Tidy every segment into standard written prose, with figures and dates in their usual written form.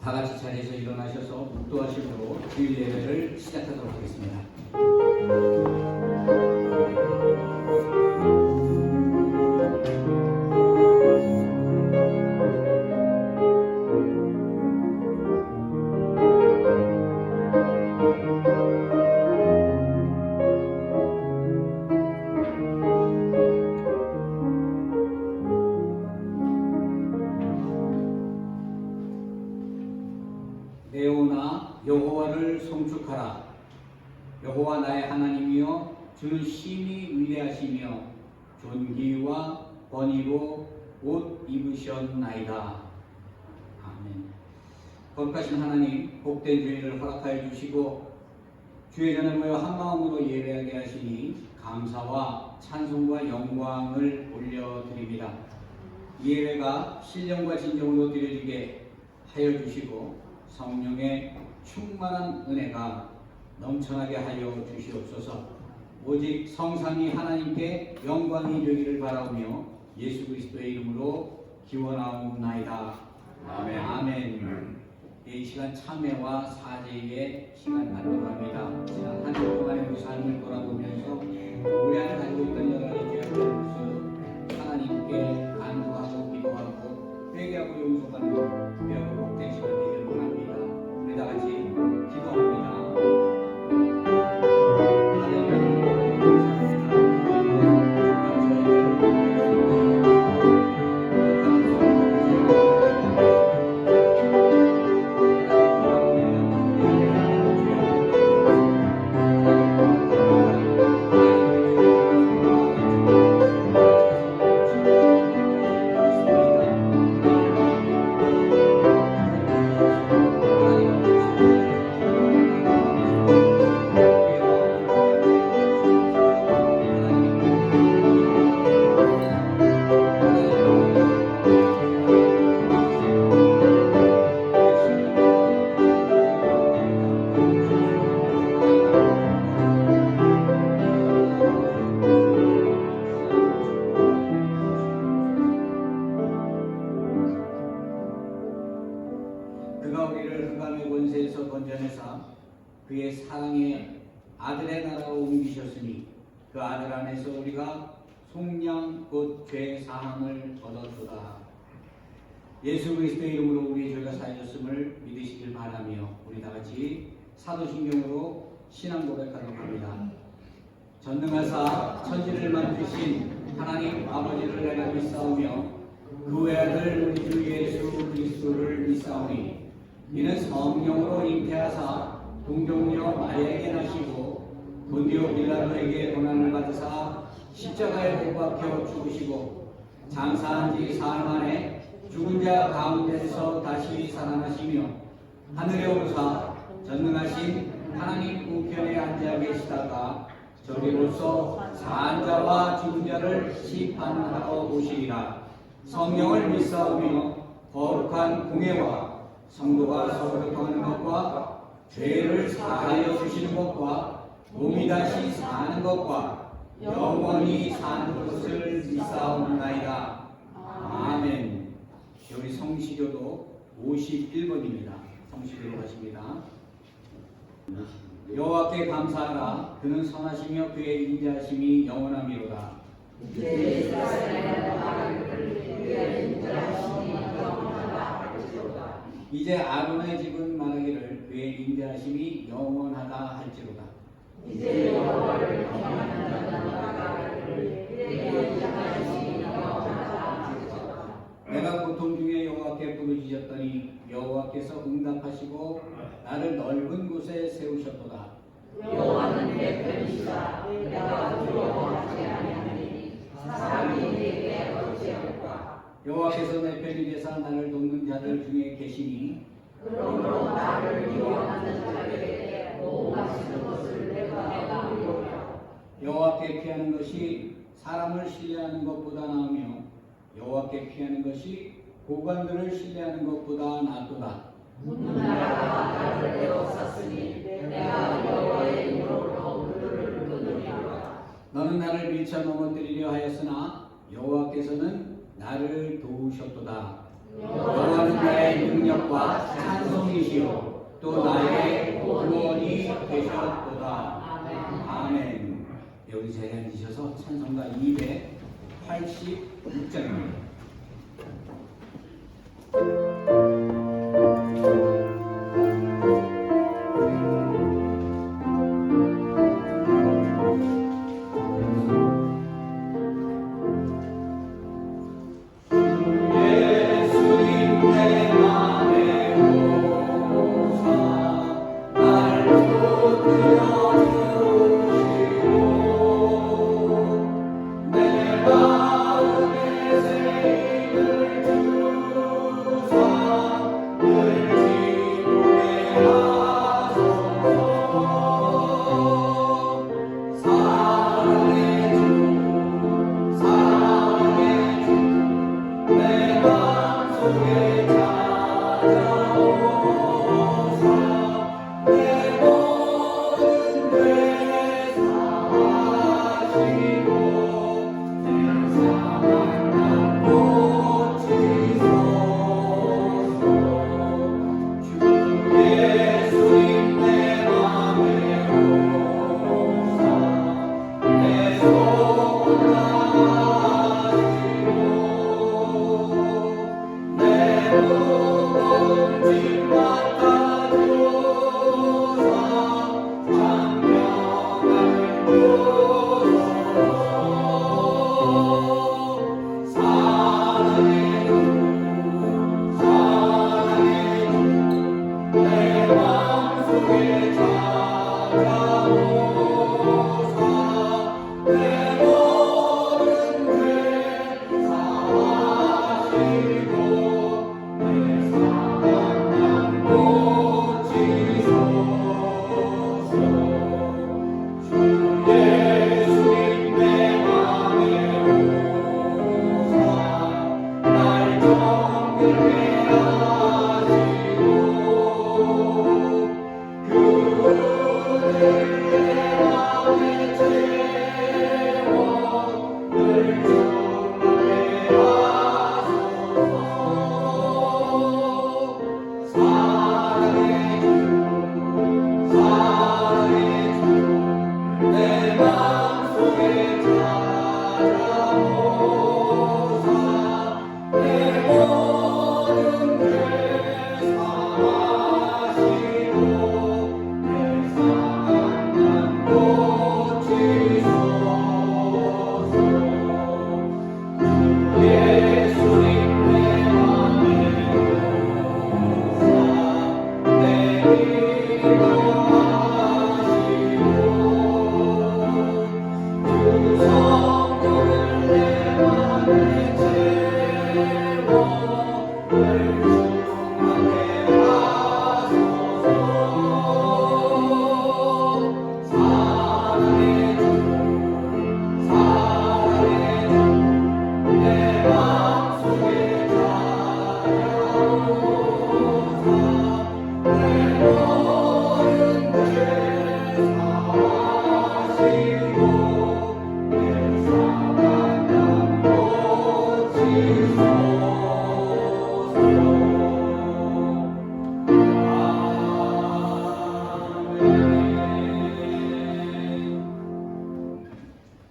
다 같이 자리에서 일어나셔서 묵도하심으로 주일 예배를 시작하도록 하겠습니다. 내오나 여호와를 송축하라. 여호와 나의 하나님이여, 주는 심히 위대하시며 존귀와 번의로 옷 입으셨나이다. 아멘. 거룩하신 하나님, 복된 주일을 허락하여 주시고 주의 전에 모여 한마음으로 예배하게 하시니 감사와 찬송과 영광을 올려드립니다. 이 예배가 신령과 진정으로 드려지게 하여 주시고 성령의 충만한 은혜가 넘쳐나게 하여 주시옵소서. 오직 성삼위 하나님께 영광이 되기를 바라오며 예수 그리스도의 이름으로 기원하옵나이다. 아멘. 아멘. 이 시간 참회와 사죄의 시간 갖도록 합니다. 지난 한 주 동안의 우리 삶을 돌아보면서 우리 안에 가지고 있던 여러 가지 죄악된 모습 하나님께 간구하고 기도하고 회개하고 용서받는 귀하고 복된 시간 되기를 원합니다. 우리 다 같이 기도합니다. 그가 우리를 흑암의 권세에서 건져내사 그의 사랑의 아들의 나라로 옮기셨으니 그 아들 안에서 우리가 속량 곧 죄 사함을 얻었도다. 예수 그리스도의 이름으로 우리의 죄가 사해졌음을 믿으시길 바라며 우리 다 같이 사도신경으로 신앙 고백하도록 합니다. 전능하사 천지를 만드신 하나님 아버지를 내가 믿사오며 그 외아들 우리 주 예수 그리스도를 믿사오니 이는 성령으로 잉태하사 동정녀 마리아에게 나시고 본디오 빌라도에게 고난을 받으사 십자가에 못 박혀 죽으시고 장사한 지 사흘 만에 죽은 자 가운데서 다시 살아나시며 하늘에 오르사 전능하신 하나님 우편에 앉아 계시다가 저리로서 산 자와 죽은 자를 심판하러 오시리라. 성령을 믿사오며 거룩한 공예와 성도가 서로 교통하는 것과 죄를 사하여 주시는 것과 몸이 다시 사는 것과 영원히 사는 것을 믿사옵나이다. 아멘. 우리 성시교도 51번입니다. 성시교로 하십니다. 여호와께 감사하라. 그는 선하시며 그의 인자하심이 영원함이로다. 이제 아론의 집은 말하기를 그의 인자하심이 영원하다 할지로다. 이제 여호와를 경외하는 자는 말하기를 그의 인자하심이 영원하다 할지로다. 내가 고통 중에 여호와께 부르짖었더니 여호와께서 응답하시고 나를 넓은 곳에 세우셨도다. 여호와는 내 편이시라. 내가 두려워하지 아니하리니 사람이 내게 어찌할까. 여호와께서 내 편이 되사 나를 돕는 자들 중에 계시니 그러므로 나를 미워하는 자들에게 모험하시는 것을 내가 보리오라. 여호와께 피하는 것이 사람을 신뢰하는 것보다 나으며 여호와께 피하는 것이 고관들을 신뢰하는 것보다 낫도다. 나라가 나를 에워쌌으니 내가 여호와의 이름으로 그들을 끊으리로다. 너는 나를 밀쳐 넘어뜨리려 하였으나 여호와께서는 나를 도우셨도다. 여호와는 나의 능력과 찬송을 신이시요 또 나의 구원이 되셨도다. 아멘. 여기 자리에 앉으셔서 찬송가 286장입니다.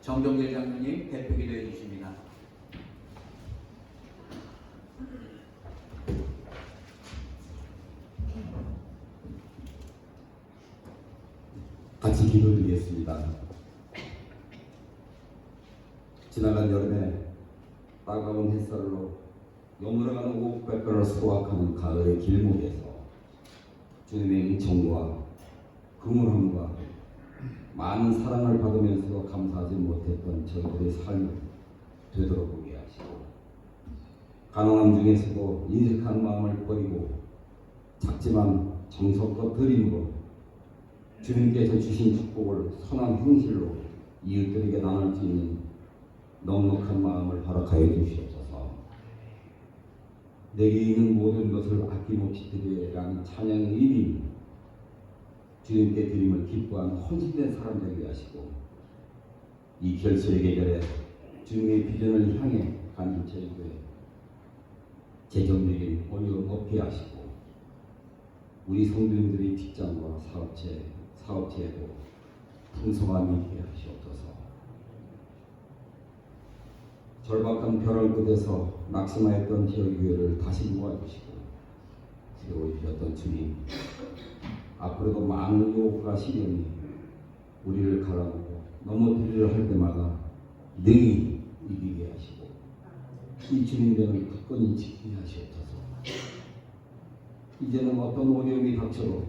정동길 장로님 대표 기도해 주십니다. 같이 기도드리겠습니다. 지나간 여름에 따가운 햇살로 여물어가는 옥백별을 소확하는 가을의 길목에서 주님의 은총과 긍휼함과 많은 사랑을 받으면서도 감사하지 못했던 저희들의 삶을 되돌아보게 하시고 가난함 중에서도 인색한 마음을 버리고 작지만 정성과 드림으로 주님께서 주신 축복을 선한 행실로 이웃들에게 나눌 수 있는 넉넉한 마음을 허락하여 주시옵소서. 내게 있는 모든 것을 아낌없이 드리라는 찬양의 의미 주님께 드림을 기뻐하는 헌신된 사람 되게 하시고 이 결실의 계절에 주님의 비전을 향해 가는 저희들의 재정적인 어려움 없게 하시고 우리 성도님들의 직장과 사업체에도 풍성함이 있게 하시옵소서. 절박한 벼랑 끝에서 낙심하였던 지역교회를 다시 모아주시고 세워주셨던 주님, 앞으로도 많은 유혹과 시련이 우리를 갈라놓고 넘어뜨리려 할 때마다 능히 이기게 하시고 이 주님들은 굳건히 지키게 하시옵소서. 이제는 어떤 어려움이 닥쳐도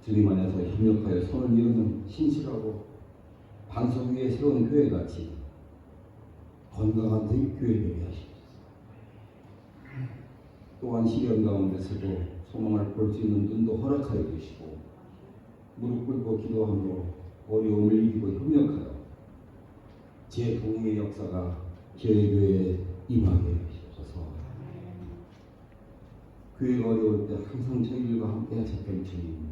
주님 안에서 협력하여 손을 이루는 신실하고 반석 위에 세운 교회같이 건강한 교회 되게 하시옵소서. 또한 시련 가운데서도 소망을 볼 수 있는 눈도 허락하여 주시고 무릎 꿇고 기도함으로 어려움을 이기고 협력하여 재동의 역사가 교회에 임하게 하시옵소서. 교회가 어려울 때 항상 저희들과 함께 하셨던 주님,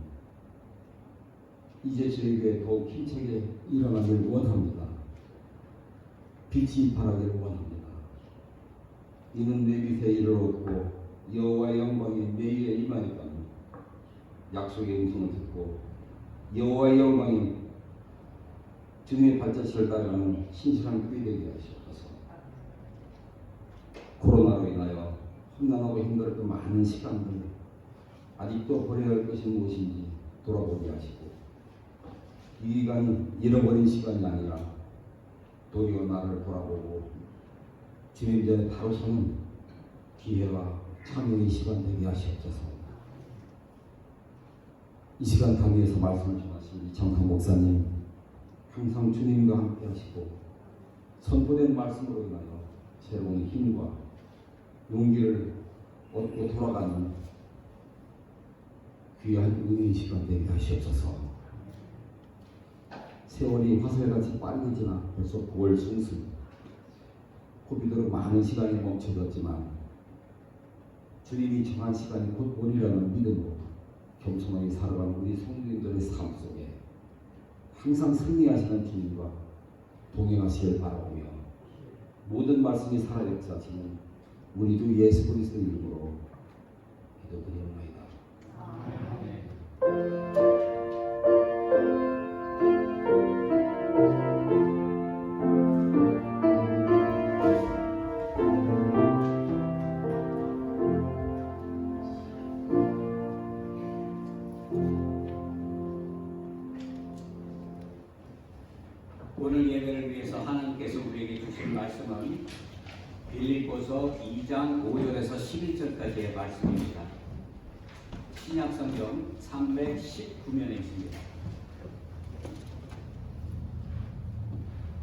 이제 저희 교회 더욱 힘차게 일어나길 원합니다. 빛이 발하기를 원합니다. 이는 내 빛에 이르렀고 여호와의 영광이 내 위에 임하였다는 약속의 음성을 듣고 여호와의 영광이 주님의 발자취를 따르는 신실한 교회 되게 하시옵소서. 코로나로 인하여 험난하고 힘들었던 많은 시간들 아직도 버려야 할 것이 무엇인지 돌아보게 하시고 이 기간이 잃어버린 시간이 아니라 도리어 나를 돌아보고 주님 전에 바로 서는 기회와 참여의 시간 되게 하시옵소서. 이 시간 단위에서 말씀을 전하신 이창хан 목사님, 항상 주님과 함께 하시고 선포된 말씀으로 인하여 새로운 힘과 용기를 얻고 돌아가는 귀한 은혜의 시간 되게 하시옵소서. 세월이 화살같이 빠르게 지나 벌써 9월 중순, 코비드로 많은 시간이 멈춰졌지만 주님이 정한 시간이 곧 오리라는 믿음으로 겸손하게 살아가는 우리 성도님들의 삶 속에 항상 승리하시는 주님과 동행하시길 바라보며 모든 말씀이 살아역사하시는 우리 주 예수 그리스도의 이름으로 기도드리옵나이다. 오늘 예배를 위해서 하나님께서 우리에게 주신 말씀은 빌립보서 2장 5절에서 11절까지의 말씀입니다. 신약성경 319면에 있습니다.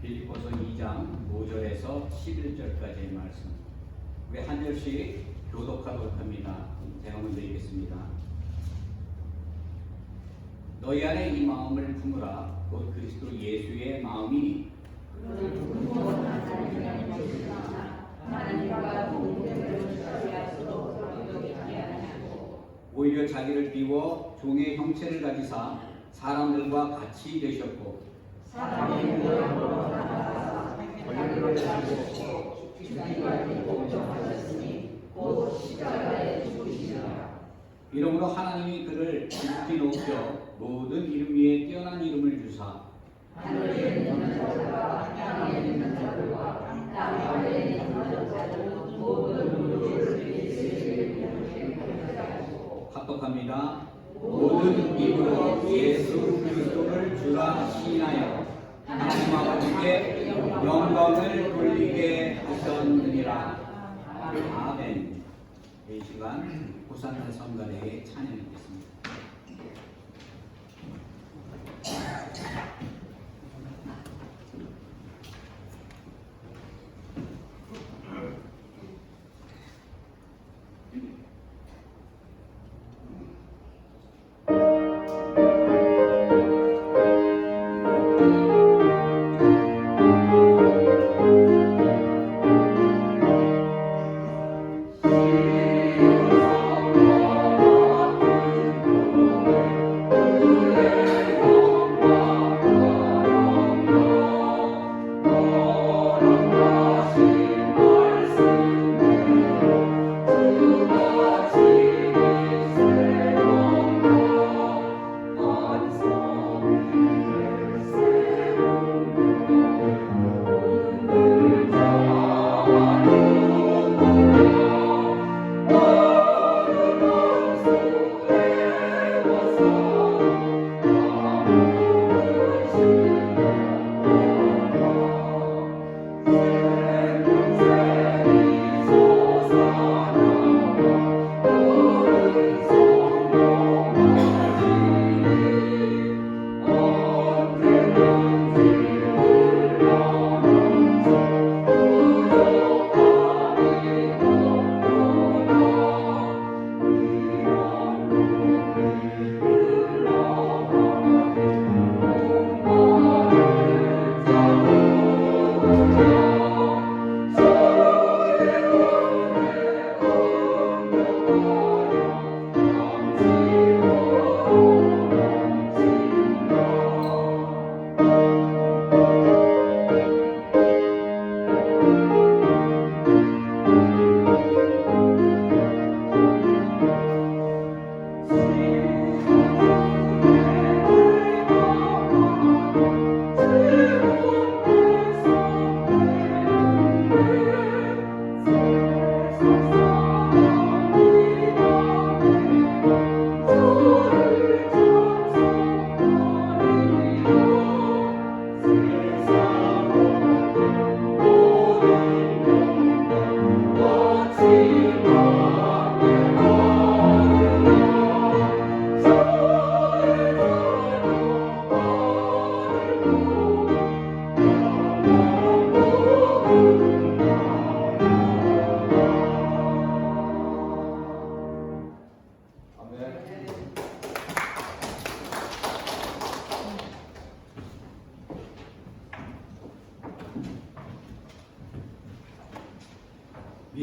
빌립보서 2장 5절에서 11절까지의 말씀. 우리 한 절씩 교독하도록 합니다. 제가 먼저 읽겠습니다. 너희 안에 이 마음을 품으라. 곧 그리스도 예수의 마음이니 오히려 자기를 비워 종의 형체를 가지사 사람들과 같이 되셨고 이러므로 하나님이 그를 깊이 높여 모든 이름 위에 뛰어난 이름을 주사 하늘에 있는 자들과 땅에 있는 자들과 땅 아래에 있는 자들 모든 무리를 예수의 이름으로 합독합니다. 모든 입으로 예수 그리스도를 주라 시인하여 하나님 아버지께 영광을 돌리게 하셨느니라. 아멘. 이 시간 부산 성가대에 찬양했습니다.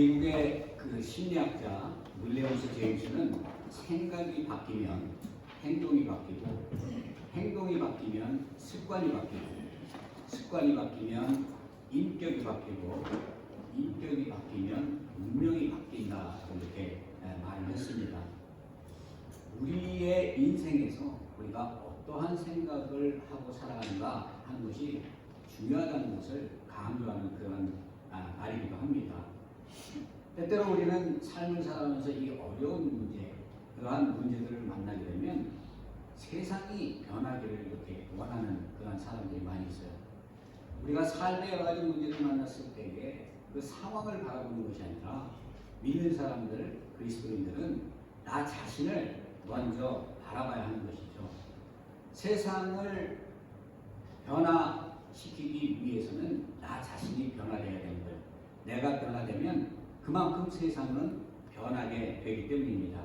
미국의 그 심리학자 윌리엄스 제임스는 생각이 바뀌면 행동이 바뀌고, 행동이 바뀌면 습관이 바뀌고, 습관이 바뀌면 인격이 바뀌고, 인격이 바뀌면 운명이 바뀐다, 이렇게 말을 했습니다. 우리의 인생에서 우리가 어떠한 생각을 하고 살아가는가 하는 것이 중요하다는 것을 강조하는 그런 말이기도 합니다. 때때로 우리는 삶을 살아가면서 이 어려운 문제, 그러한 문제들을 만나게 되면 세상이 변하기를 이렇게 원하는 그런 사람들이 많이 있어요. 우리가 삶의 여러 가지 문제를 만났을 때에 그 상황을 바라보는 것이 아니라 믿는 사람들, 그리스도인들은 나 자신을 먼저 바라봐야 하는 것이죠. 세상을 변화시키기 위해서는 나 자신이 변화되어야 되는 거예요. 내가 변화되면 그만큼 세상은 변하게 되기 때문입니다.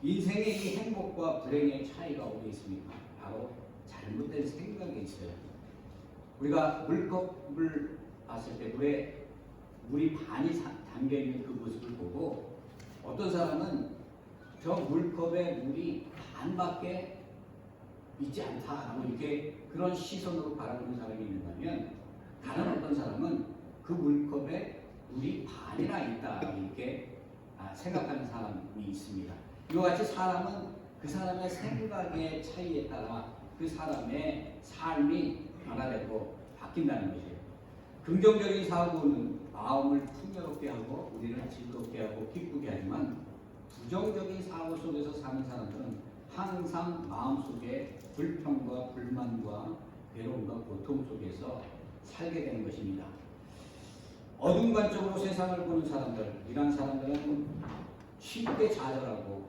인생의 이 행복과 불행의 차이가 어디 있습니까? 바로 잘못된 생각에 있어요. 우리가 물컵을 봤을 때 물이 반이 담겨있는 그 모습을 보고 어떤 사람은 저 물컵에 물이 반밖에 있지 않다라고 이렇게 그런 시선으로 바라보는 사람이 있는다면, 다른 어떤 사람은 그 물컵에 물이 반이나 있다 이렇게 생각하는 사람이 있습니다. 이와 같이 사람은 그 사람의 생각의 차이에 따라 그 사람의 삶이 변화되고 바뀐다는 것이에요. 긍정적인 사고는 마음을 풍요롭게 하고 우리를 즐겁게 하고 기쁘게 하지만, 부정적인 사고 속에서 사는 사람들은 항상 마음속에 불평과 불만과 괴로움과 고통 속에서 살게 되는 것입니다. 어둠 관점으로 세상을 보는 사람들, 이런 사람들은 쉽게 좌절하고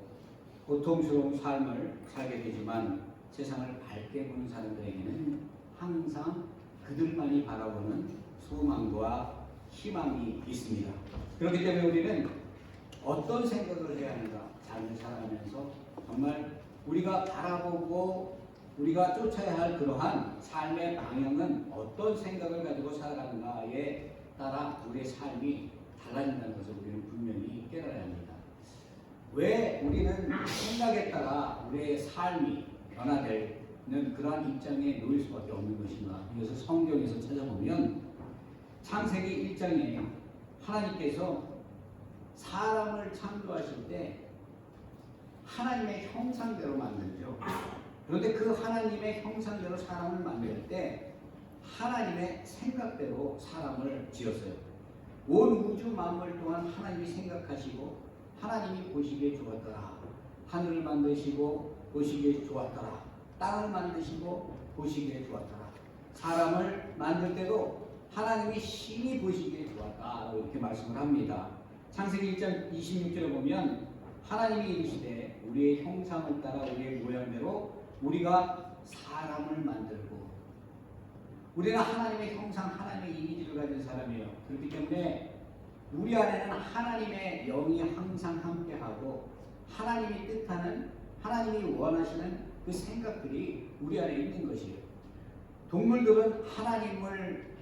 고통스러운 삶을 살게 되지만, 세상을 밝게 보는 사람들에게는 항상 그들만이 바라보는 소망과 희망이 있습니다. 그렇기 때문에 우리는 어떤 생각을 해야 하는가, 삶을 살아가면서 정말 우리가 바라보고 우리가 쫓아야 할 그러한 삶의 방향은 어떤 생각을 가지고 살아가는가에 따라 우리의 삶이 달라진다는 것을 우리는 분명히 깨달아야 합니다. 왜 우리는 생각에 따라 우리의 삶이 변화되는 그러한 입장에 놓일 수밖에 없는 것인가? 이것을 성경에서 찾아보면 창세기 1장에 하나님께서 사람을 창조하실 때 하나님의 형상대로 만들죠. 그런데 그 하나님의 형상대로 사람을 만들 때 하나님의 생각대로 사람을 지었어요. 온 우주 만물 동안 하나님이 생각하시고 하나님이 보시기에 좋았더라. 하늘을 만드시고 보시기에 좋았더라. 땅을 만드시고 보시기에 좋았더라. 사람을 만들 때도 하나님이 심히 보시기에 좋았다, 이렇게 말씀을 합니다. 창세기 1장 26절에 보면 하나님이 이르시되 우리의 형상을 따라 우리의 모양대로 우리가 사람을 만들고, 우리는 하나님의 형상, 하나님의 이미지를 가진 사람이에요. 그렇기 때문에 우리 안에는 하나님의 영이 항상 함께하고 하나님이 뜻하는, 하나님이 원하시는 그 생각들이 우리 안에 있는 것이에요. 동물들은 하나님을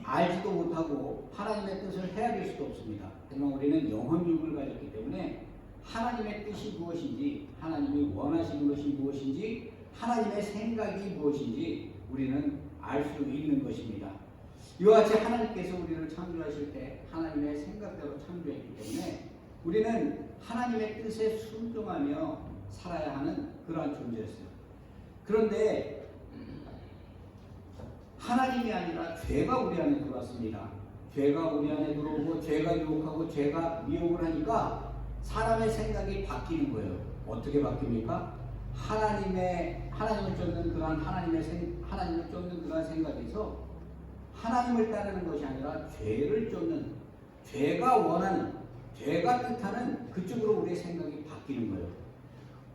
알지도 못하고 하나님의 뜻을 헤아릴 수도 없습니다. 하지만 우리는 영혼육을 가졌기 때문에 하나님의 뜻이 무엇인지, 하나님이 원하시는 것이 무엇인지, 하나님의 생각이 무엇인지 우리는 알 수 있는 것입니다. 이와 같이 하나님께서 우리를 창조하실 때 하나님의 생각대로 창조했기 때문에 우리는 하나님의 뜻에 순종하며 살아야 하는 그러한 존재였어요. 그런데 하나님이 아니라 죄가 우리 안에 들어왔습니다. 죄가 우리 안에 들어오고 죄가 유혹하고 죄가 미혹을 하니까 사람의 생각이 바뀌는 거예요. 어떻게 바뀝니까? 하나님을 쫓는 그러한 하나님을 쫓는 그러한 생각에서 하나님을 따르는 것이 아니라 죄를 쫓는, 죄가 원하는, 죄가 뜻하는 그쪽으로 우리의 생각이 바뀌는 거예요.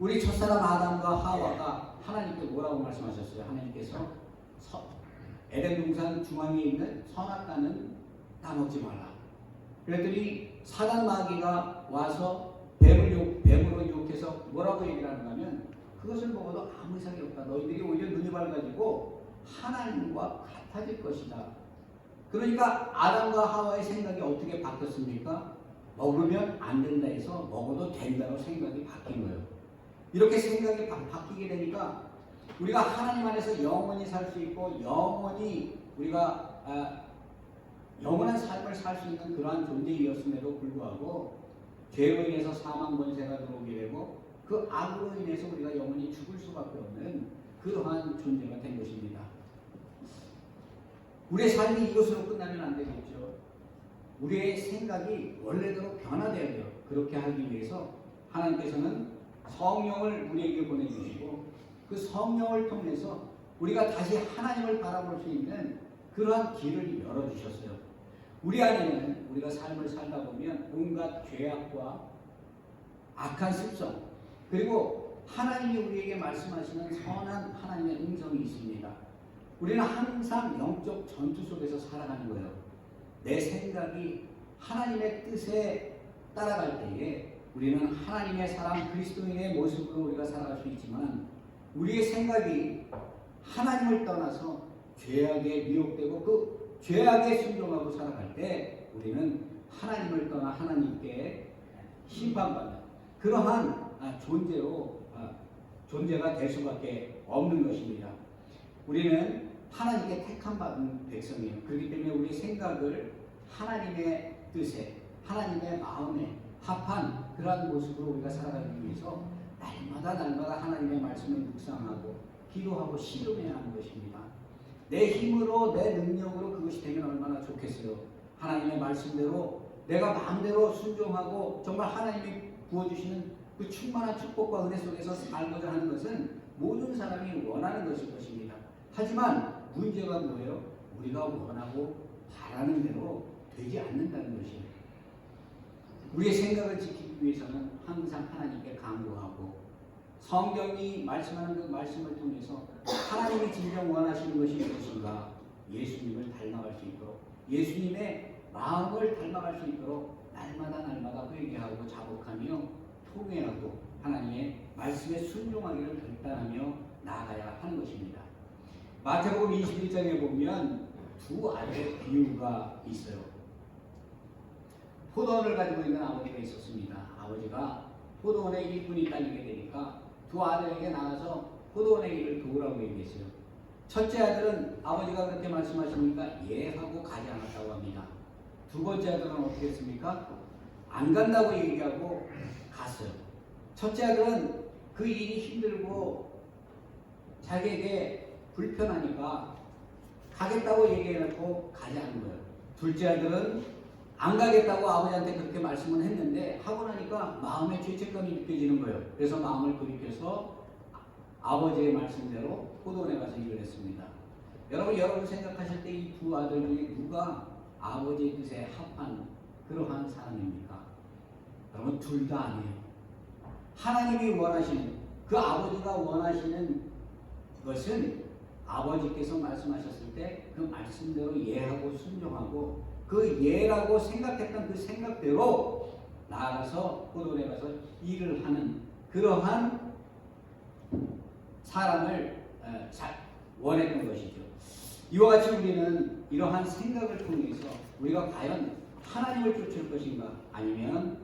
우리 첫사람 아담과 하와가 하나님께 뭐라고 말씀하셨어요? 하나님께서 에덴 동산 중앙에 있는 선악과는 따먹지 마라. 그랬더니 사단 마귀가 와서 뱀으로 유혹해서 뭐라고 얘기를 하는가 하면, 그것을 먹어도 아무 이상이 없다. 너희들이 오히려 눈이 밝아지고 하나님과 같아질 것이다. 그러니까 아담과 하와의 생각이 어떻게 바뀌었습니까? 먹으면 안 된다 해서 먹어도 된다고 생각이 바뀐 거예요. 이렇게 생각이 바뀌게 되니까 우리가 하나님 안에서 영원히 살 수 있고 영원히 우리가 영원한 삶을 살 수 있는 그러한 존재이었음에도 불구하고 죄로 인해서 사망 권세가 들어오게 되고 그 악으로 인해서 우리가 영원히 죽을 수밖에 없는 그러한 존재가 된 것입니다. 우리의 삶이 이것으로 끝나면 안 되겠죠. 우리의 생각이 원래대로 변화되어야 돼요. 그렇게 하기 위해서 하나님께서는 성령을 우리에게 보내주시고 그 성령을 통해서 우리가 다시 하나님을 바라볼 수 있는 그러한 길을 열어주셨어요. 우리 안에는 우리가 삶을 살다 보면 온갖 죄악과 악한 습성 그리고 하나님이 우리에게 말씀하시는 선한 하나님의 음성이 있습니다. 우리는 항상 영적 전투 속에서 살아가는 거예요. 내 생각이 하나님의 뜻에 따라갈 때에 우리는 하나님의 사람 그리스도인의 모습으로 우리가 살아갈 수 있지만 우리의 생각이 하나님을 떠나서 죄악에 미혹되고 그 죄악에 순종하고 살아갈 때 우리는 하나님을 떠나 하나님께 심판받는 그러한 존재가 될 수밖에 없는 것입니다. 우리는 하나님께 택함 받은 백성이에요. 그렇기 때문에 우리 생각을 하나님의 뜻에 하나님의 마음에 합한 그러한 모습으로 우리가 살아가기 위해서 날마다 하나님의 말씀을 묵상하고 기도하고 실험해야 하는 것입니다. 내 힘으로 내 능력으로 그것이 되면 얼마나 좋겠어요. 하나님의 말씀대로 내가 마음대로 순종하고 정말 하나님이 부어주시는 그 충만한 축복과 은혜 속에서 살고자 하는 것은 모든 사람이 원하는 것일 것입니다. 하지만 문제가 뭐예요? 우리가 원하고 바라는 대로 되지 않는다는 것이에요. 우리의 생각을 지키기 위해서는 항상 하나님께 간구하고 성경이 말씀하는 그 말씀을 통해서 하나님이 진정 원하시는 것이 무엇인가 예수님을 닮아갈 수 있도록 예수님의 마음을 닮아갈 수 있도록 날마다 회개하고 자복하며 통회하고 하나님의 말씀에 순종하기를 결단하며 나아가야 하는 것입니다. 마태복음 21장에 보면 두 아들의 비유가 있어요. 포도원을 가지고 있는 아버지가 있었습니다. 아버지가 포도원에 일꾼이 딸리게 되니까 두 아들에게 나가서 포도원의 일을 도우라고 얘기했어요. 첫째 아들은 아버지가 그렇게 말씀하시니까 예하고 가지 않았다고 합니다. 두 번째 아들은 어떻게 했습니까? 안 간다고 얘기하고 갔어요. 첫째 아들은 그 일이 힘들고 자기에게 불편하니까 가겠다고 얘기해놓고 가지 않은 거예요. 둘째 아들은 안 가겠다고 아버지한테 그렇게 말씀을 했는데 하고 나니까 마음에 죄책감이 느껴지는 거예요. 그래서 마음을 돌이켜서 아버지의 말씀대로 포도원에 가서 일을 했습니다. 여러분 생각하실 때 이 두 아들 중에 누가 아버지의 뜻에 합한 그러한 사람입니까? 여러분 둘 다 아니에요. 하나님이 원하시는 그 아버지가 원하시는 것은 아버지께서 말씀하셨을 때 그 말씀대로 예하고 순종하고 그 예라고 생각했던 그 생각대로 나아가서 포도원에 가서 일을 하는 그러한 사람을 원했던 것이죠. 이와 같이 우리는 이러한 생각을 통해서 우리가 과연 하나님을 쫓을 것인가 아니면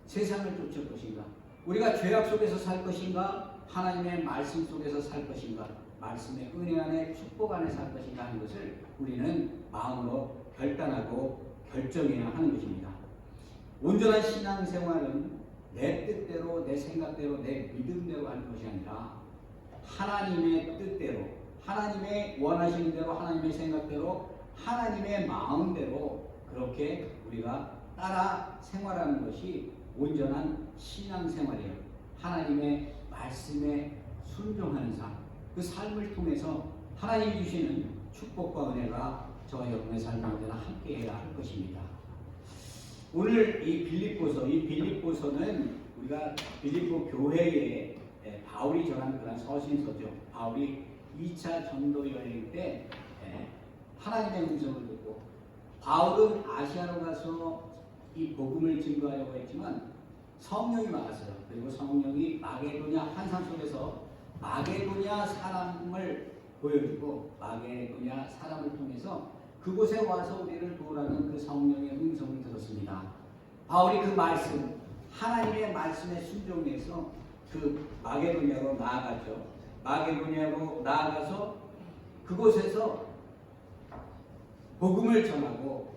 세상을 쫓을 것인가 우리가 죄악 속에서 살 것인가 하나님의 말씀 속에서 살 것인가 말씀의 은혜 안에 축복 안에 살 것인가 하는 것을 우리는 마음으로 결단하고 결정해야 하는 것입니다. 온전한 신앙생활은 내 뜻대로 내 생각대로 내 믿음대로 하는 것이 아니라 하나님의 뜻대로 하나님의 원하시는 대로 하나님의 생각대로 하나님의 마음대로 그렇게 우리가 따라 생활하는 것이 온전한 신앙생활이에요. 하나님의 말씀에 순종하는 삶 그 삶을 통해서 하나님이 주시는 축복과 은혜가 저와 여러분의 삶 가운데 함께해야 할 것입니다. 오늘 이 빌립보서는 우리가 빌립보 교회에 바울이 전한 그런 서신서죠. 바울이 2차 전도 여행 때 하나님의 음성을 듣고 바울은 아시아로 가서 이 복음을 증거하려고 했지만 성령이 막았어요. 그리고 성령이 마게도냐 환상 속에서 마게도냐 사람을 보여주고 마게도냐 사람을 통해서 그곳에 와서 우리를 도우라는 그 성령의 음성을 들었습니다. 바울이 그 말씀, 하나님의 말씀에 순종해서 그 마게도냐로 나아갔죠. 마게도냐로 나아가서 그곳에서 복음을 전하고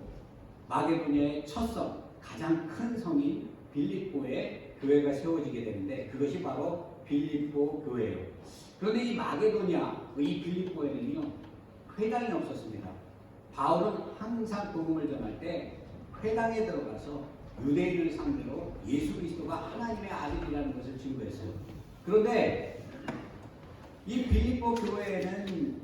마게도냐의 첫 성, 가장 큰 성인 빌립보에 교회가 세워지게 되는데 그것이 바로 빌립보 교회예요. 그런데 이 마게도냐, 이 빌립보에는요 회당이 없었습니다. 바울은 항상 복음을 전할 때 회당에 들어가서 유대인을 상대로 예수 그리스도가 하나님의 아들이라는 것을 증거했어요. 그런데 이 빌립보 교회에는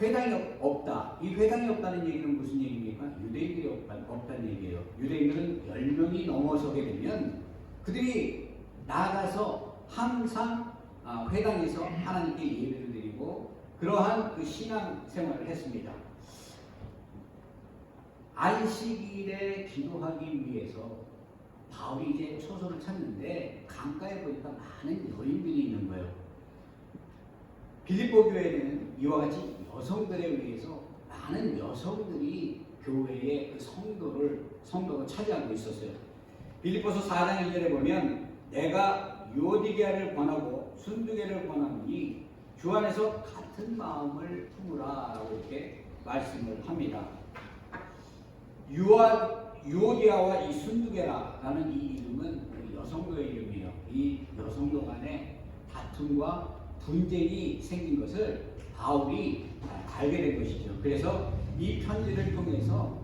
회당이 없다. 이 회당이 없다는 얘기는 무슨 얘기입니까? 유대인들이 없다는 얘기예요. 유대인들은 10명이 넘어서게 되면 그들이 나아가서 항상 회당에서 하나님께 예배를 드리고 그러한 그 신앙 생활을 했습니다. 안식일에 기도하기 위해서 바울이 이제 초소를 찾는데 강가에 보니까 많은 여인들이 있는 거예요. 빌립보 교회는 이와 같이 여성들에 의해서 많은 여성들이 교회의 그 성도를 차지하고 있었어요. 빌립보서 4장 1절에 보면 내가 유오디게아를 권하고 순두계를 권하노니 주 안에서 같은 마음을 품으라 라고 이렇게 말씀을 합니다. 유오디아와 이 순두계라는 이 이름은 여성도의 이름이에요. 이 여성도 간의 다툼과 분쟁이 생긴 것을 바울이 알게 된 것이죠. 그래서 이 편지를 통해서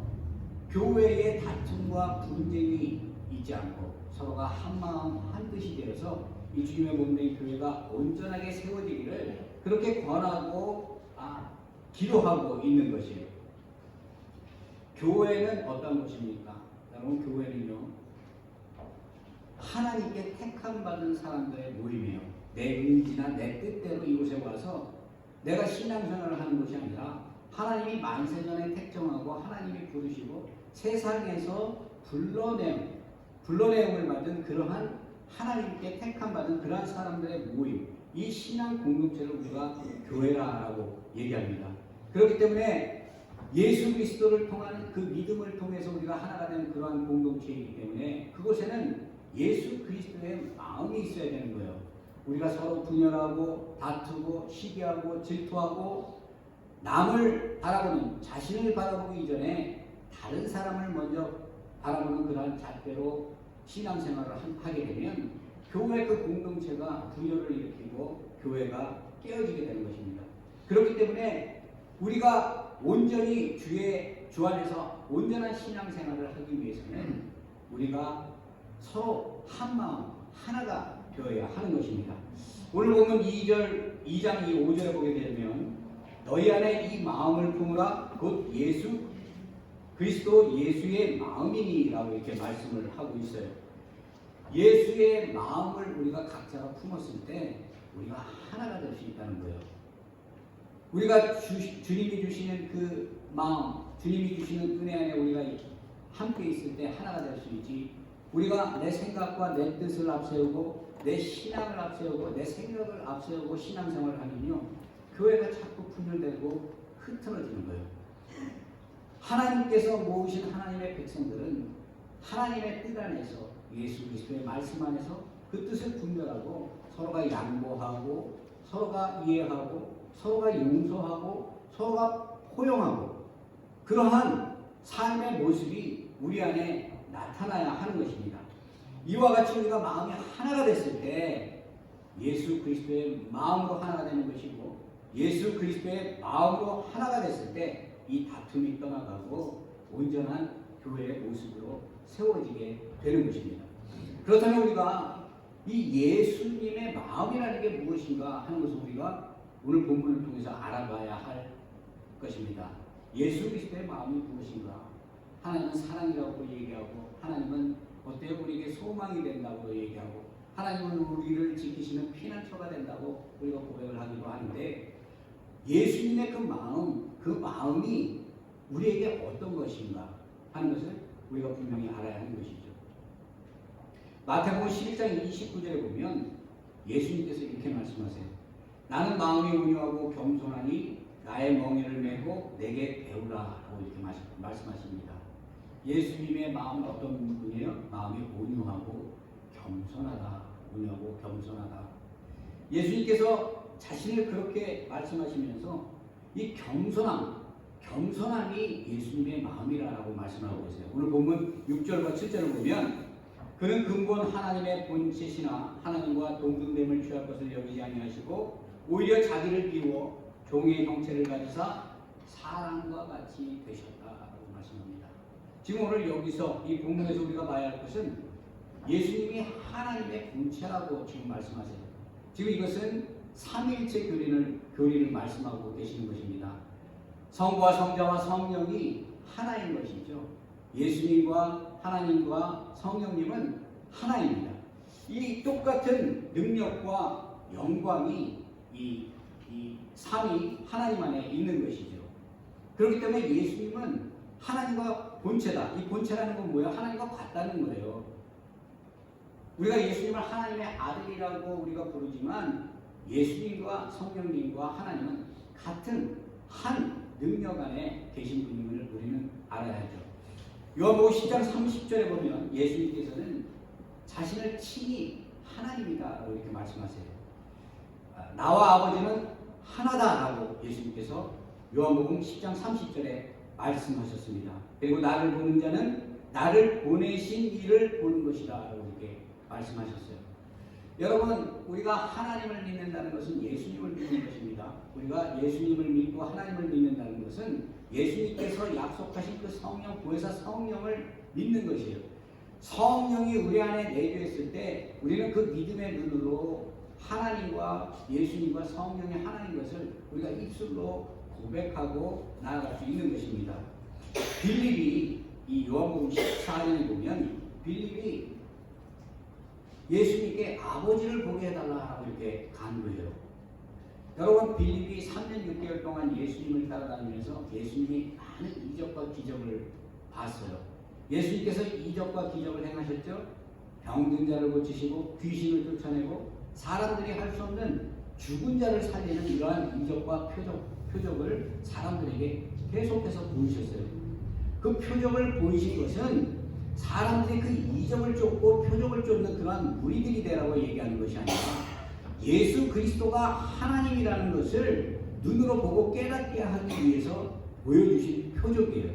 교회의 다툼과 분쟁이 있지 않고 서로가 한 마음 한 뜻이 되어서 이 주님의 몸된 교회가 온전하게 세워지기를 그렇게 권하고 기도하고 있는 것이에요. 교회는 어떤 것입니까? 여러분, 교회는요 하나님께 택함 받은 사람들의 모임이에요. 내 의지나 내 뜻대로 이곳에 와서 내가 신앙생활을 하는 것이 아니라 하나님이 만세전에 택정하고 하나님이 부르시고 세상에서 불러내음을 받은 그러한 하나님께 택함 받은 그러한 사람들의 모임, 이 신앙 공동체를 우리가 교회라고 얘기합니다. 그렇기 때문에 예수 그리스도를 통한 그 믿음을 통해서 우리가 하나가 되는 그러한 공동체이기 때문에 그곳에는 예수 그리스도의 마음이 있어야 되는 거예요. 우리가 서로 분열하고 다투고 시기하고 질투하고 남을 바라보는, 자신을 바라보기 이전에 다른 사람을 먼저 바라보는 그러한 잣대로 신앙생활을 하게 되면 교회 그 공동체가 분열을 일으키고 교회가 깨어지게 되는 것입니다. 그렇기 때문에 우리가 온전히 주 안에서 온전한 신앙생활을 하기 위해서는 우리가 서로 한 마음 하나가 되어야 하는 것입니다. 오늘 보면 2장 5절에 보게 되면 너희 안에 이 마음을 품으라 곧 예수 그리스도 예수의 마음이니 라고 이렇게 말씀을 하고 있어요. 예수의 마음을 우리가 각자가 품었을 때 우리가 하나가 될 수 있다는 거예요. 우리가 주님이 주시는 그 마음, 주님이 주시는 은혜 안에 우리가 함께 있을 때 하나가 될 수 있지. 우리가 내 생각과 내 뜻을 앞세우고 내 신앙을 앞세우고 내 생각을 앞세우고 신앙생활을 하면요 교회가 자꾸 분열되고 흐트러지는 거예요. 하나님께서 모으신 하나님의 백성들은 하나님의 뜻 안에서 예수 그리스도의 말씀 안에서 그 뜻을 분별하고 서로가 양보하고 서로가 이해하고 서로가 용서하고 서로가 포용하고 그러한 삶의 모습이 우리 안에 나타나야 하는 것입니다. 이와 같이 우리가 마음이 하나가 됐을 때 예수 그리스도의 마음으로 하나가 되는 것이고 예수 그리스도의 마음으로 하나가 됐을 때 이 다툼이 떠나가고 온전한 교회의 모습으로 세워지게 되는 것입니다. 그렇다면 우리가 이 예수님의 마음이라는 게 무엇인가 하는 것을 우리가 오늘 본문을 통해서 알아봐야 할 것입니다. 예수 그리스도의 마음이 무엇인가? 하나님은 사랑이라고 얘기하고 하나님은 어때요? 우리에게 소망이 된다고 얘기하고 하나님은 우리를 지키시는 피난처가 된다고 우리가 고백을 하기도 하는데 예수님의 그 마음이 우리에게 어떤 것인가 하는 것을 우리가 분명히 알아야 하는 것이죠. 마태복음 11장 29절에 보면 예수님께서 이렇게 말씀하세요. 나는 마음이 온유하고 겸손하니 나의 멍에를 메고 내게 배우라 라고 이렇게 말씀하십니다. 예수님의 마음은 어떤 분이에요? 마음이 온유하고 겸손하다. 온유하고 겸손하다. 예수님께서 자신을 그렇게 말씀하시면서 이 겸손함이 예수님의 마음이라고 말씀하고 계세요. 오늘 본문 6절과 7절을 보면 그는 근본 하나님의 본체시나 하나님과 동등됨을 취할 것을 여기지 아니하시고 오히려 자기를 비워 종의 형체를 가지사 사람과 같이 되셨다라고 말씀합니다. 지금 오늘 여기서 이 본문에서 우리가 봐야 할 것은 예수님이 하나님의 본체라고 지금 말씀하세요. 지금 이것은 삼위일체 교리를 말씀하고 계시는 것입니다. 성부와 성자와 성령이 하나인 것이죠. 예수님과 하나님과 성령님은 하나입니다. 이 똑같은 능력과 영광이 이 삼위 하나님 안에 있는 것이죠. 그렇기 때문에 예수님은 하나님과 본체다. 이 본체라는 건 뭐예요? 하나님과 같다는 거예요. 우리가 예수님을 하나님의 아들이라고 우리가 부르지만 예수님과 성령님과 하나님은 같은 한 능력 안에 계신 분임을 우리는 알아야 하죠. 요한복음 10장 30절에 보면 예수님께서는 자신을 친히 하나님이다라고 이렇게 말씀하세요. 나와 아버지는 하나다라고 예수님께서 요한복음 10장 30절에 말씀하셨습니다. 그리고 나를 보는 자는 나를 보내신 이를 보는 것이다 라고 이렇게 말씀하셨어요. 여러분, 우리가 하나님을 믿는다는 것은 예수님을 믿는 것입니다. 우리가 예수님을 믿고 하나님을 믿는다는 것은 예수님께서 약속하신 그 성령, 보혜사 성령을 믿는 것이에요. 성령이 우리 안에 내주했을 때 우리는 그 믿음의 눈으로 하나님과 예수님과 성령의 하나인 것을 우리가 입술로 고백하고 나아갈 수 있는 것입니다. 빌립이 이 요한복음 14장에 보면 빌립이 예수님께 아버지를 보게 해달라고 이렇게 간구해요. 여러분, 빌립이 3년 6개월 동안 예수님을 따라다니면서 예수님이 많은 이적과 기적을 봤어요. 예수님께서 이적과 기적을 행하셨죠. 병든 자를 고치시고 귀신을 쫓아내고 사람들이 할 수 없는 죽은 자를 살리는 이러한 이적과 표적을 사람들에게 계속해서 보이셨어요. 그 표적을 보이신 것은 사람들이 그 이적을 쫓고 표적을 쫓는 그러한 무리들이 되라고 얘기하는 것이 아니라 예수 그리스도가 하나님이라는 것을 눈으로 보고 깨닫게 하기 위해서 보여주신 표적이에요.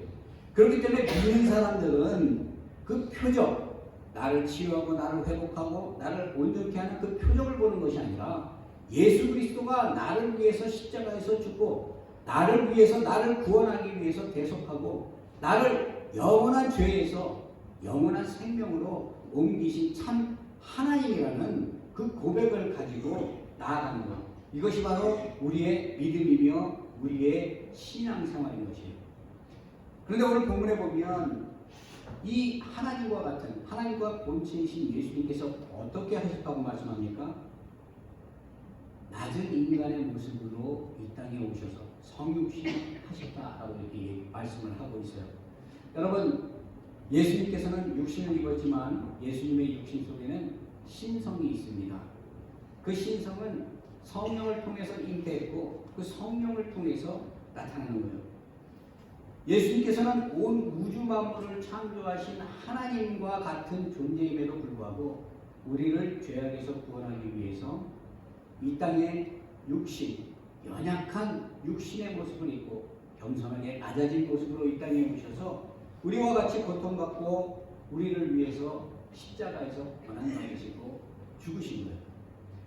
그렇기 때문에 믿는 사람들은 그 표적, 나를 치유하고 나를 회복하고 나를 온전케 하는 그 표적을 보는 것이 아니라 예수 그리스도가 나를 위해서 십자가에서 죽고 나를 위해서 나를 구원하기 위해서 대속하고 나를 영원한 죄에서 영원한 생명으로 옮기신 참 하나님이라는 그 고백을 가지고 나아가는 것, 이것이 바로 우리의 믿음이며 우리의 신앙생활인 것이에요. 그런데 오늘 본문에 보면 이 하나님과 같은 하나님과 본체이신 예수님께서 어떻게 하셨다고 말씀합니까? 낮은 인간의 모습으로 이 땅에 오셔서 성육신 하셨다라고 이렇게 말씀을 하고 있어요. 여러분, 예수님께서는 육신을 입었지만 예수님의 육신 속에는 신성이 있습니다. 그 신성은 성령을 통해서 잉태했고 그 성령을 통해서 나타나는 거예요. 예수님께서는 온 우주 만물을 창조하신 하나님과 같은 존재임에도 불구하고 우리를 죄악에서 구원하기 위해서 이 땅에 육신, 연약한 육신의 모습을 입고 겸손하게 낮아진 모습으로 이 땅에 오셔서 우리와 같이 고통받고 우리를 위해서 십자가에서 고난받으시고 죽으신 거예요.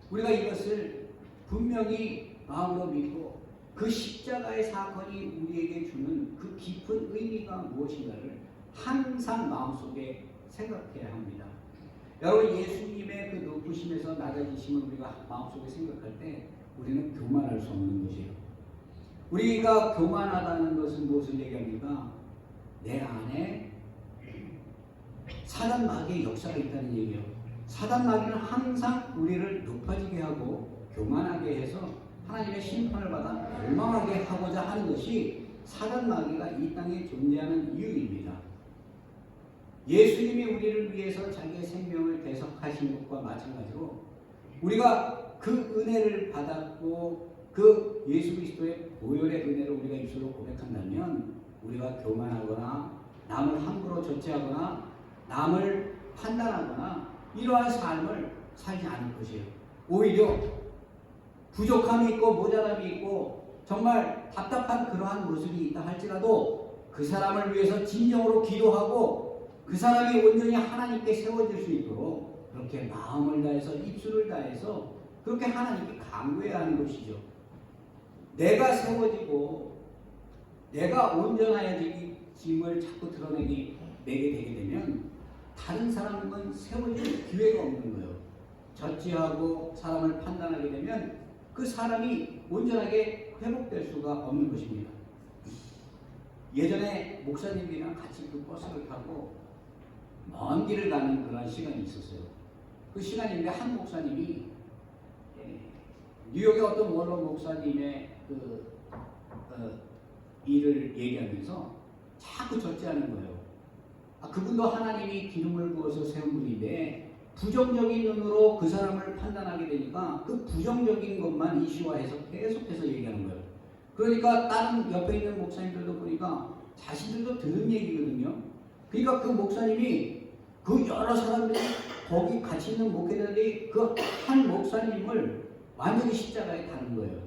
우리가 이것을 분명히 마음으로 믿고 그 십자가의 사건이 우리에게 주는 그 깊은 의미가 무엇인가를 항상 마음속에 생각해야 합니다. 여러분, 예수님의 그 높으심에서 낮아지심을 우리가 마음속에 생각할 때 우리는 교만할 수 없는 것이에요. 우리가 교만하다는 것은 무엇을 얘기합니까? 내 안에 사단 마귀의 역사가 있다는 얘기예요. 사단 마귀는 항상 우리를 높아지게 하고 교만하게 해서 하나님의 심판을 받아 멸망하게 하고자 하는 것이 사단 마귀가 이 땅에 존재하는 이유입니다. 예수님이 우리를 위해서 자기의 생명을 대속하신 것과 마찬가지로 우리가 그 은혜를 받았고 그 예수 그리스도의 보혈의 은혜를 우리가 입술로 고백한다면 우리가 교만하거나 남을 함부로 조치하거나 남을 판단하거나 이러한 삶을 살지 않을 것이에요. 오히려 부족함이 있고 모자람이 있고 정말 답답한 그러한 모습이 있다 할지라도 그 사람을 위해서 진정으로 기도하고 그 사람이 온전히 하나님께 세워질 수 있도록 그렇게 마음을 다해서 입술을 다해서 그렇게 하나님께 간구해야 하는 것이죠. 내가 세워지고 내가 온전해짐을 자꾸 내게 되게 되면 다른 사람은 세워질 기회가 없는 거예요. 저지하고 사람을 판단하게 되면 그 사람이 온전하게 회복될 수가 없는 것입니다. 예전에 목사님이랑 같이 그 버스를 타고 먼 길을 가는 그런 시간이 있었어요. 그 시간인데 한 목사님이 뉴욕의 어떤 원로 목사님의 일을 얘기하면서 자꾸 절제하는 거예요. 그분도 하나님이 기름을 부어서 세운 분인데 부정적인 눈으로 그 사람을 판단하게 되니까 그 부정적인 것만 이슈화해서 계속해서 얘기하는 거예요. 그러니까 다른 옆에 있는 목사님들도 보니까 자신들도 들은 얘기거든요. 그러니까 그 목사님이 그 여러 사람들이 거기 같이 있는 목회자들이 그 한 목사님을 완전히 십자가에 다는 거예요.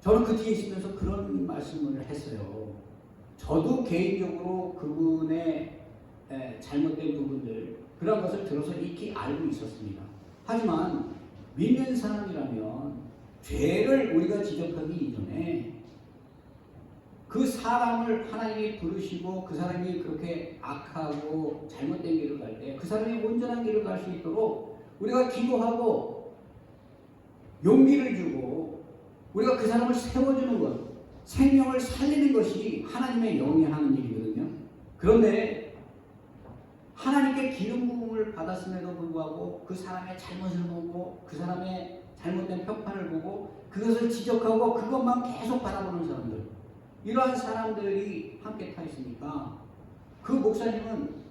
저는 그 뒤에 있으면서 그런 말씀을 했어요. 저도 개인적으로 그분의 잘못된 부분들 그런 것을 들어서 익히 알고 있었습니다. 하지만 믿는 사람이라면 죄를 우리가 지적하기 이전에 그 사람을 하나님이 부르시고 그 사람이 그렇게 악하고 잘못된 길을 갈 때 그 사람이 온전한 길을 갈 수 있도록 우리가 기도하고 용기를 주고 우리가 그 사람을 세워주는 것, 생명을 살리는 것이 하나님의 영이 하는 일이거든요. 그런데 하나님께 기름 부음을 받았음에도 불구하고 그 사람의 잘못을 보고 그 사람의 잘못된 편판을 보고 그것을 지적하고 그것만 계속 바라보는 사람들, 이러한 사람들이 함께 타 있으니까 그 목사님은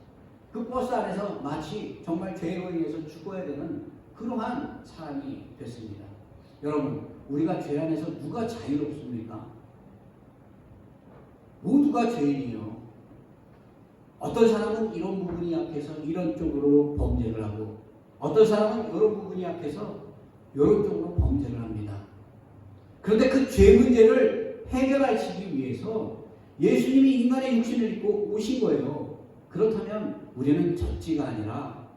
그 버스 안에서 마치 정말 죄로 인해서 죽어야 되는 그러한 사람이 됐습니다. 여러분, 우리가 죄 안에서 누가 자유롭습니까? 모두가 죄인이요. 어떤 사람은 이런 부분이 약해서 이런 쪽으로 범죄를 하고 어떤 사람은 이런 부분이 약해서 이런 쪽으로 범죄를 합니다. 그런데 그 죄 문제를 해결하시기 위해서 예수님이 인간의 육신을 입고 오신 거예요. 그렇다면 우리는 젖지가 아니라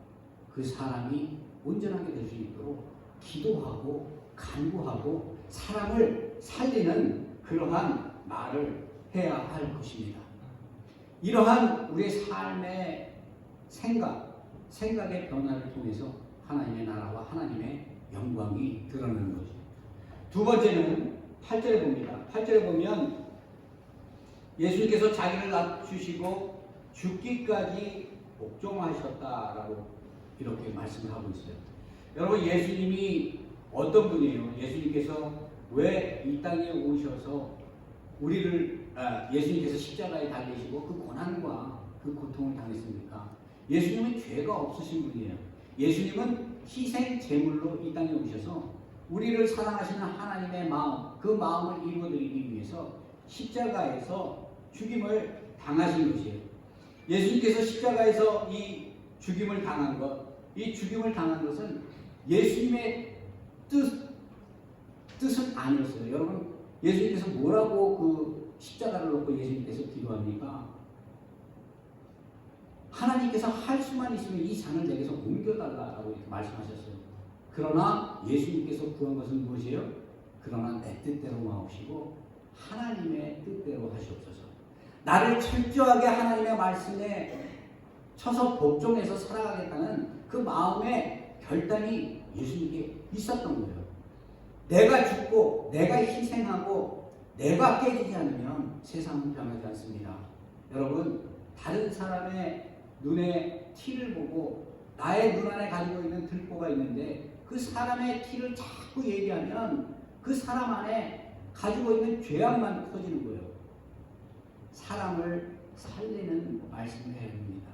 그 사람이 온전하게 될 수 있도록 기도하고 간구하고 사람을 살리는 그러한 말을 해야 할 것입니다. 이러한 우리의 삶의 생각의 변화를 통해서 하나님의 나라와 하나님의 영광이 드러나는 거죠. 두 번째는 8절에 봅니다. 8절에 보면 예수님께서 자기를 낮추시고 죽기까지 복종하셨다라고 이렇게 말씀을 하고 있어요. 여러분, 예수님이 어떤 분이에요? 예수님께서 왜 이 땅에 오셔서 예수님께서 십자가에 달리시고 그 고난과 그 고통을 당했습니까? 예수님은 죄가 없으신 분이에요. 예수님은 희생 제물로 이 땅에 오셔서 우리를 사랑하시는 하나님의 마음, 그 마음을 이루어드리기 위해서 십자가에서 죽임을 당하신 것이에요. 예수님께서 십자가에서 이 죽임을 당한 것은 예수님의 뜻은 아니었어요. 여러분, 예수님께서 뭐라고 그 십자가를 놓고 예수님께서 기도합니까? 하나님께서 할 수만 있으면 이 잔을 내게서 옮겨달라고 이렇게 말씀하셨어요. 그러나 예수님께서 구한 것은 무엇이에요? 그러나 내 뜻대로 마옵시고 하나님의 뜻대로 하시옵소서. 나를 철저하게 하나님의 말씀에 쳐서 복종해서 살아가겠다는 그 마음의 결단이 예수님께 있었던 거예요. 내가 죽고 내가 희생하고 내가 깨지지 않으면 세상은 변하지 않습니다. 여러분, 다른 사람의 눈에 티를 보고 나의 눈 안에 가지고 있는 들보가 있는데 그 사람의 티를 자꾸 얘기하면 그 사람 안에 가지고 있는 죄악만 커지는 거예요. 사람을 살리는 말씀을 해야 됩니다.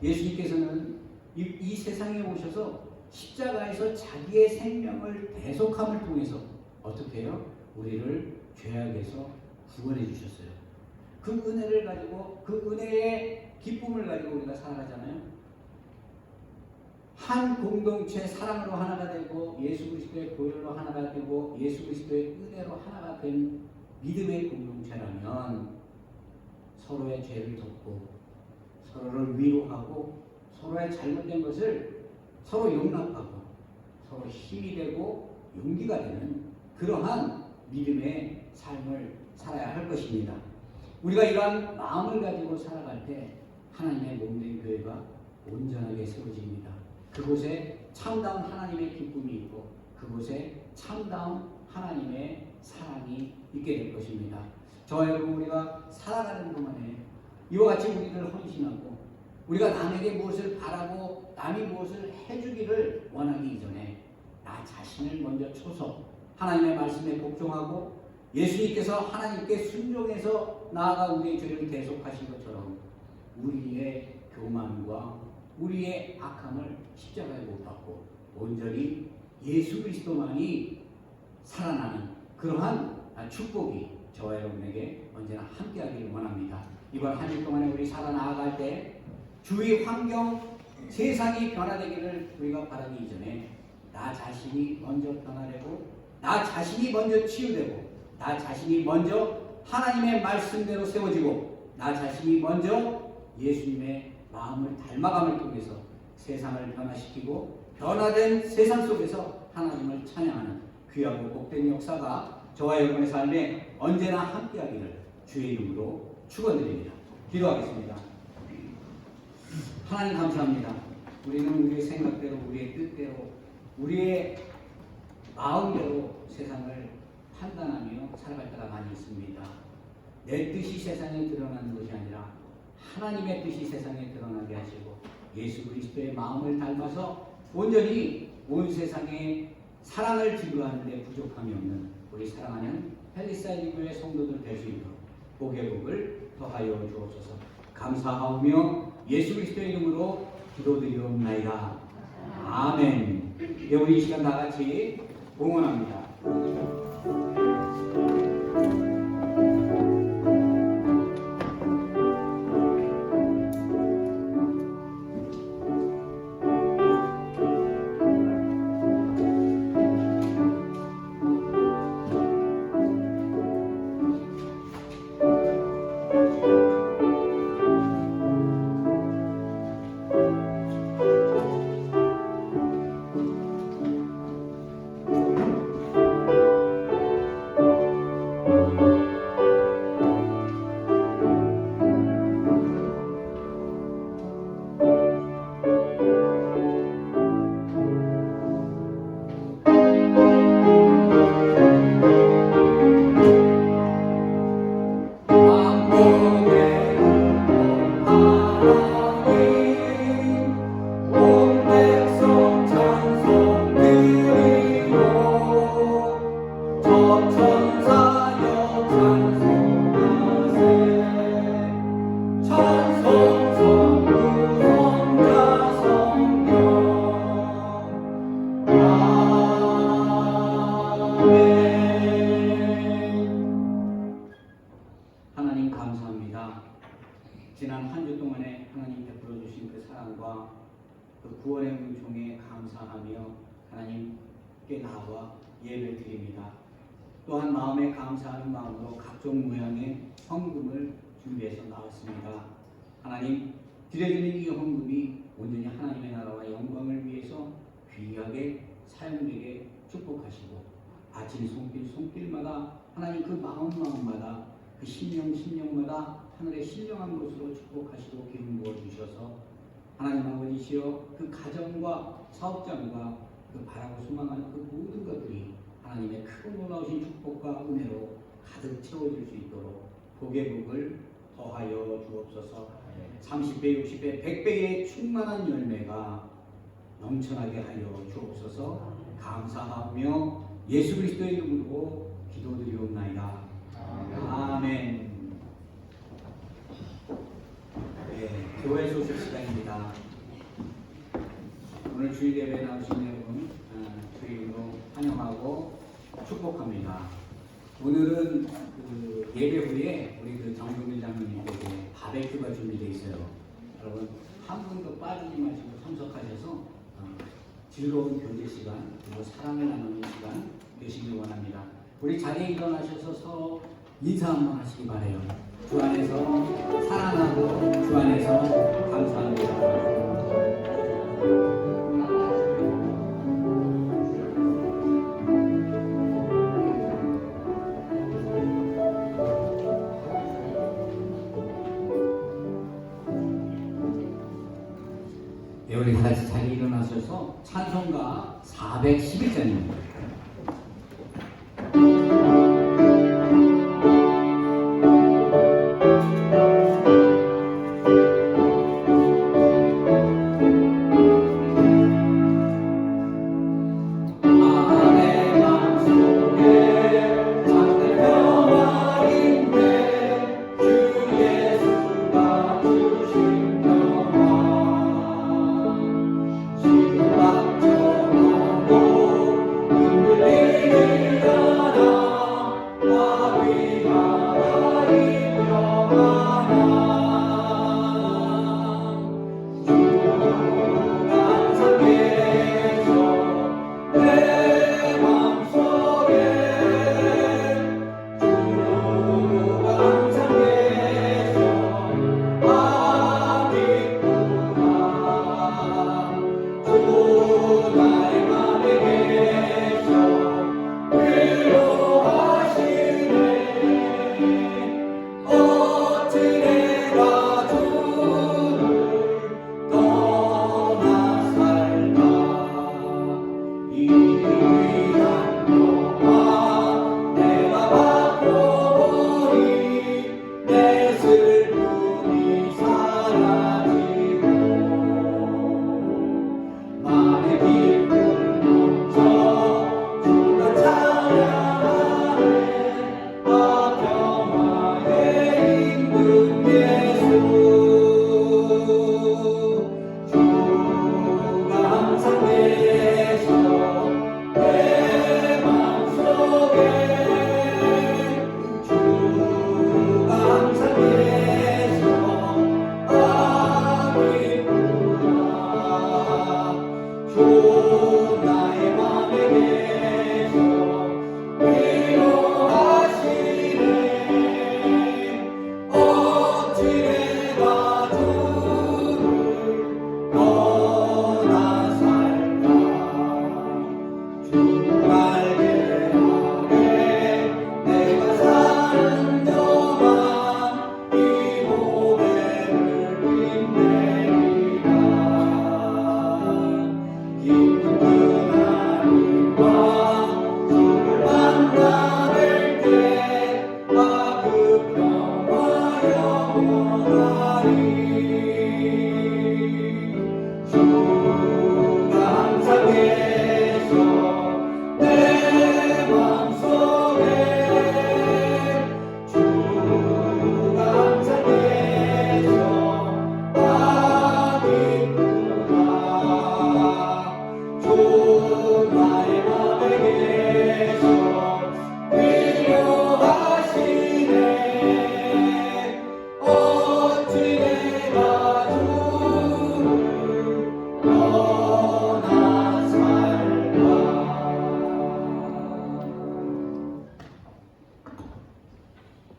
예수님께서는 이 세상에 오셔서 십자가에서 자기의 생명을 대속함을 통해서 어떻게 해요? 우리를 죄악에서 구원해 주셨어요. 그 은혜를 가지고 그 은혜의 기쁨을 가지고 우리가 살아가잖아요. 한 공동체 사랑으로 하나가 되고 예수 그리스도의 보혈로 하나가 되고 예수 그리스도의 은혜로 하나가 된 믿음의 공동체라면 서로의 죄를 덮고 서로를 위로하고 서로의 잘못된 것을 서로 용납하고 서로 힘이 되고 용기가 되는 그러한 믿음의 삶을 살아야 할 것입니다. 우리가 이러한 마음을 가지고 살아갈 때 하나님의 몸된 교회가 온전하게 세워집니다. 그곳에 참다운 하나님의 기쁨이 있고 그곳에 참다운 하나님의 사랑이 있게 될 것입니다. 저와 여러분, 우리가 살아가는 동안에 이와 같이 우리를 헌신하고 우리가 남에게 무엇을 바라고 남이 무엇을 해주기를 원하기 이전에 나 자신을 먼저 쳐서 하나님의 말씀에 복종하고 예수님께서 하나님께 순종해서 나아가 우리의 죄를 대속하신 것처럼 우리의 교만과 우리의 악함을 십자가에 못 박고 온전히 예수 그리스도만이 살아나는 그러한 축복이 저와 여러분에게 언제나 함께하기를 원합니다. 이번 한 주 동안에 우리 살아나아갈 때 주위 환경, 세상이 변화되기를 우리가 바라기 이전에 나 자신이 먼저 변화되고 나 자신이 먼저 치유되고 나 자신이 먼저 하나님의 말씀대로 세워지고 나 자신이 먼저 예수님의 마음을 닮아감을 통해서 세상을 변화시키고 변화된 세상 속에서 하나님을 찬양하는 귀하고 복된 역사가 저와 여러분의 삶에 언제나 함께하기를 주의 이름으로 축원드립니다. 기도하겠습니다. 하나님 감사합니다. 우리는 우리의 생각대로 우리의 뜻대로 우리의 마음대로 세상을 판단하며 살아갈 때가 많이 있습니다. 내 뜻이 세상에 드러나는 것이 아니라 하나님의 뜻이 세상에 드러나게 하시고 예수 그리스도의 마음을 닮아서 온전히 온 세상에 사랑을 지도하는 데 부족함이 없는 우리 사랑하는 펠리사이드 교회 성도들 될 수 있도록 복의 복을 더하여 주옵소서. 감사하오며 예수 그리스도의 이름으로 기도드리옵나이다. 아멘. 예, 우리 이 시간 다 같이 봉헌합니다. 하나님 감사합니다. 지난 한 주 동안에 하나님 베풀어 주신 그 사랑과 그 구원의 은총에 감사하며 하나님께 나와 예배를 드립니다. 또한 마음에 감사하는 마음으로 각종 모양의 헌금을 준비해서 나왔습니다. 하나님, 드려지는 이 헌금이 온전히 하나님의 나라와 영광을 위해서 귀하게 사용되게 축복하시고 바친 손길마다 하나님 그 마음마다 그 심령마다 하늘의 신령한 곳으로 축복하시고 기름 부어 주셔서 하나님 아버지시여 그 가정과 사업장과 그 바라고 소망하는 그 모든 것들이 하나님의 크고 놀라우신 축복과 은혜로 가득 채워질 수 있도록 복의 복을 더하여 주옵소서. 30배, 60배, 100배의 충만한 열매가 넘쳐나게 하여 주옵소서. 감사하며 예수 그리스도의 이름으로 기도드리옵나이다. 아멘. 네, 교회 소식 시간입니다. 오늘 주일 예배에 나오신 여러분 주일로 환영하고 축복합니다. 오늘은 그 예배 후에 우리 그 정동민 장로님께서 바베큐가 준비되어 있어요. 여러분 한 분도 빠지지 마시고 참석하셔서 즐거운 교제 시간 그리고 사랑을 나누는 시간 되시길 원합니다. 우리 자리에 일어나셔서 서로 인사 한번 하시기 바래요. 주 안에서 사랑하고 주 안에서 감사합니다. 네, 우리 다시 자리에 일어나셔서 찬송가 411장입니다.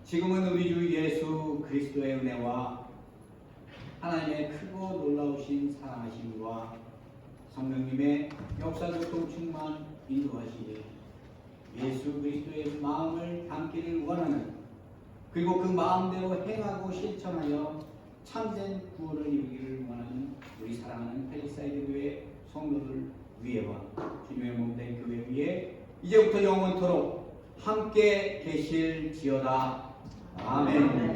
지금은 우리 주 예수 그리스도의 은혜와 하나님의 크고 놀라우신 사랑하심과 성령님의 역사교통 충만 인도하시되 예수 그리스도의 마음을 담기를 원하는 그리고 그 마음대로 행하고 실천하여 참된 구원을 이루기를 원하는 우리 사랑하는 팰리사이드 교회 성도들 위에와 주님의 몸된 교회 위에 이제부터 영원토록 함께 계실지어다. 아멘.